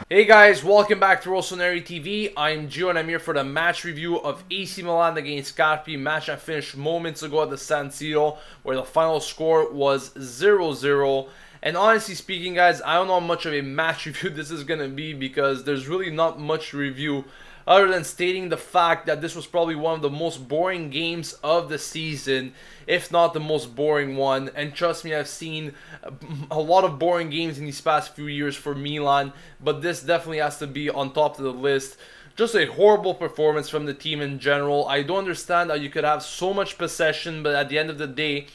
Hey guys, welcome back to Rossoneri TV. I'm Gio and I'm here for the match review of AC Milan against Carpi. Match I finished moments ago at the San Siro, where the final score was 0-0. And honestly speaking, guys, I don't know how much of a match review this is going to be because there's really not much to review other than stating the fact that this was probably one of the most boring games of the season, if not the most boring one. And trust me, I've seen a lot of boring games in these past few years for Milan, but this definitely has to be on top of the list. Just a horrible performance from the team in general. I don't understand how you could have so much possession, but at the end of the day,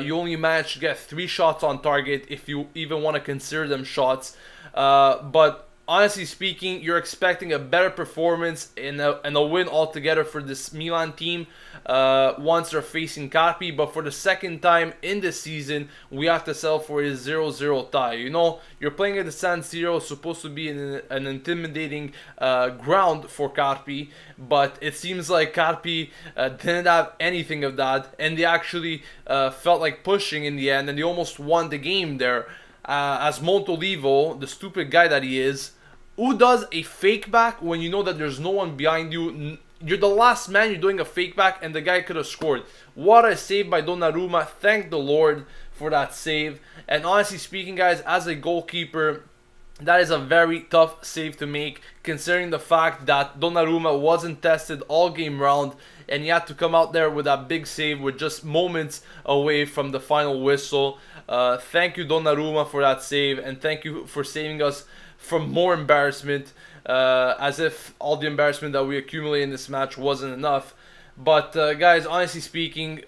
you only managed to get 3 shots on target, if you even want to consider them shots. But honestly speaking, you're expecting a better performance and a win altogether for this Milan team once they're facing Carpi. But for the second time in this season, we have to settle for a 0-0 tie. You know, you're playing at the San Siro, supposed to be an intimidating ground for Carpi, but it seems like Carpi didn't have anything of that, and they actually felt like pushing in the end, and they almost won the game there. As Montolivo, the stupid guy that he is, who does a fake back when you know that there's no one behind you? You're the last man, you're doing a fake back, and the guy could have scored. What a save by Donnarumma. Thank the Lord for that save. And honestly speaking, guys, as a goalkeeper, that is a very tough save to make, considering the fact that Donnarumma wasn't tested all game round, and he had to come out there with that big save with just moments away from the final whistle. Thank you, Donnarumma, for that save, and thank you for saving us from more embarrassment, as if all the embarrassment that we accumulated in this match wasn't enough. But guys, honestly speaking,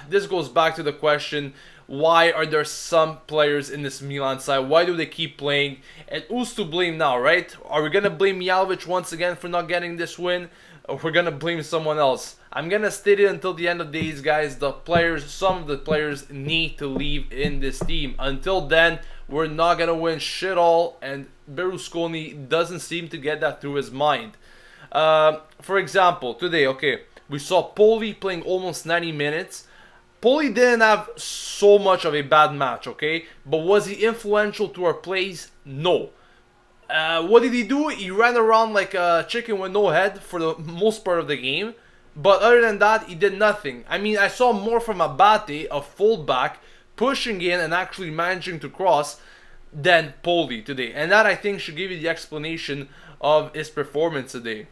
this goes back to the question, why are there some players in this Milan side? Why do they keep playing? And who's to blame now, right? Are we going to blame Mihajlovic once again for not getting this win? Or we're going to blame someone else? I'm going to state it until the end of days, guys. Some of the players need to leave in this team. Until then, we're not going to win shit all. And Berlusconi doesn't seem to get that through his mind. For example, today, okay, we saw Poli playing almost 90 minutes. Poli didn't have so much of a bad match, okay? But was he influential to our plays? No. What did he do? He ran around like a chicken with no head for the most part of the game. But other than that, he did nothing. I mean, I saw more from Abate, a fullback, pushing in and actually managing to cross than Poli today. And that, I think, should give you the explanation of his performance today.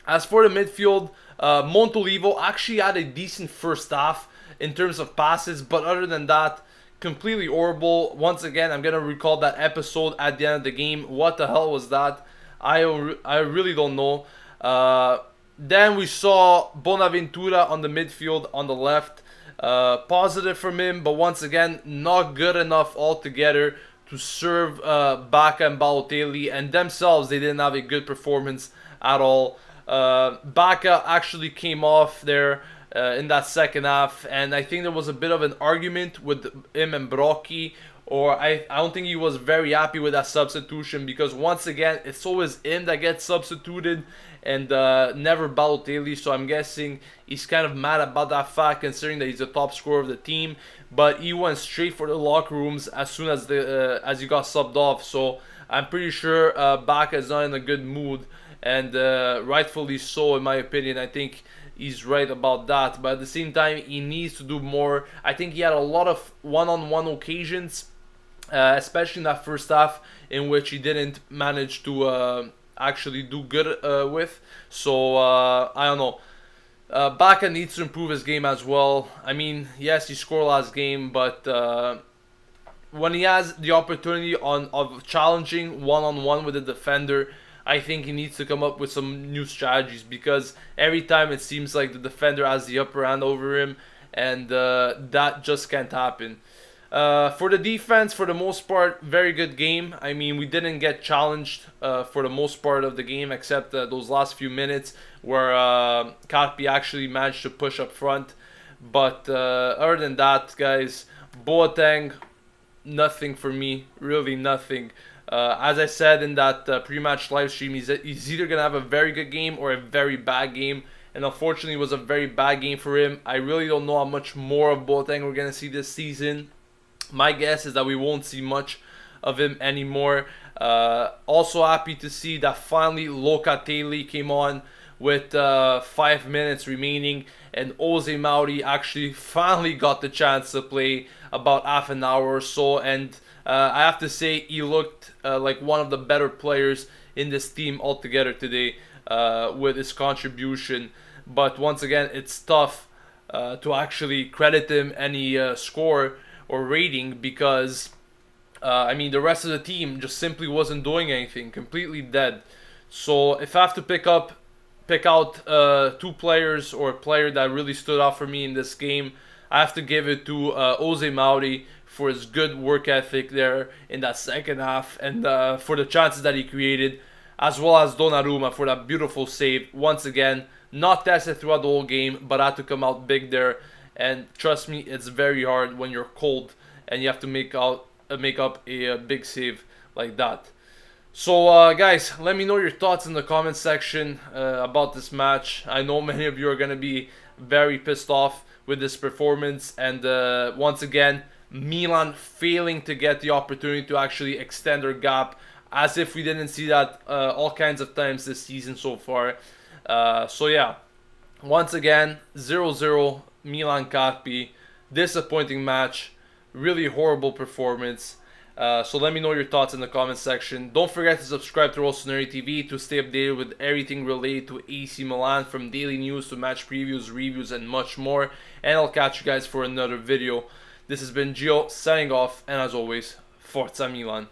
As for the midfield, Montolivo actually had a decent first half in terms of passes, but other than that, completely horrible. Once again, I'm going to recall that episode at the end of the game. What the hell was that? I really don't know. Then we saw Bonaventura on the midfield on the left. Positive from him, but once again, not good enough altogether to serve Bacca and Balotelli, and themselves, they didn't have a good performance at all. Bacca actually came off there in that second half, and I think there was a bit of an argument with him and Brocchi, or I don't think he was very happy with that substitution, because once again, it's always him that gets substituted and never Balotelli, so I'm guessing he's kind of mad about that fact, considering that he's the top scorer of the team. But he went straight for the locker rooms as soon as he got subbed off, so I'm pretty sure Bacca is not in a good mood, and rightfully so in my opinion. I think he's right about that, but at the same time, he needs to do more. I think he had a lot of one-on-one occasions, especially in that first half, in which he didn't manage to actually do good with. So I don't know. Bacca needs to improve his game as well. I mean, yes, he scored last game, but when he has the opportunity of challenging one-on-one with a defender, I think he needs to come up with some new strategies, because every time it seems like the defender has the upper hand over him, and that just can't happen. For the defense, for the most part, very good game. I mean, we didn't get challenged for the most part of the game, except those last few minutes where Carpi actually managed to push up front. But other than that, guys, Boateng, nothing for me, really nothing. As I said in that pre-match live stream, he's either going to have a very good game or a very bad game. And unfortunately, it was a very bad game for him. I really don't know how much more of Boateng we're going to see this season. My guess is that we won't see much of him anymore. Also happy to see that finally Locatelli came on with 5 minutes remaining, and Jose Mauri actually finally got the chance to play about half an hour or so, and I have to say he looked like one of the better players in this team altogether today with his contribution. But once again, it's tough to actually credit him any score or rating because I mean, the rest of the team just simply wasn't doing anything, completely dead. So if I have to pick out two players or a player that really stood out for me in this game, I have to give it to Jose Mauri for his good work ethic there in that second half and for the chances that he created, as well as Donnarumma for that beautiful save. Once again, not tested throughout the whole game, but had to come out big there. And trust me, it's very hard when you're cold and you have to make up a big save like that. So guys, let me know your thoughts in the comment section about this match. I know many of you are going to be very pissed off with this performance, and once again, Milan failing to get the opportunity to actually extend their gap, as if we didn't see that all kinds of times this season so far. So yeah, once again, 0-0 Milan Carpi. Disappointing match, really horrible performance. So let me know your thoughts in the comment section. Don't forget to subscribe to Rossoneri TV to stay updated with everything related to AC Milan, from daily news to match previews, reviews, and much more. And I'll catch you guys for another video. This has been Gio signing off, and as always, Forza Milan.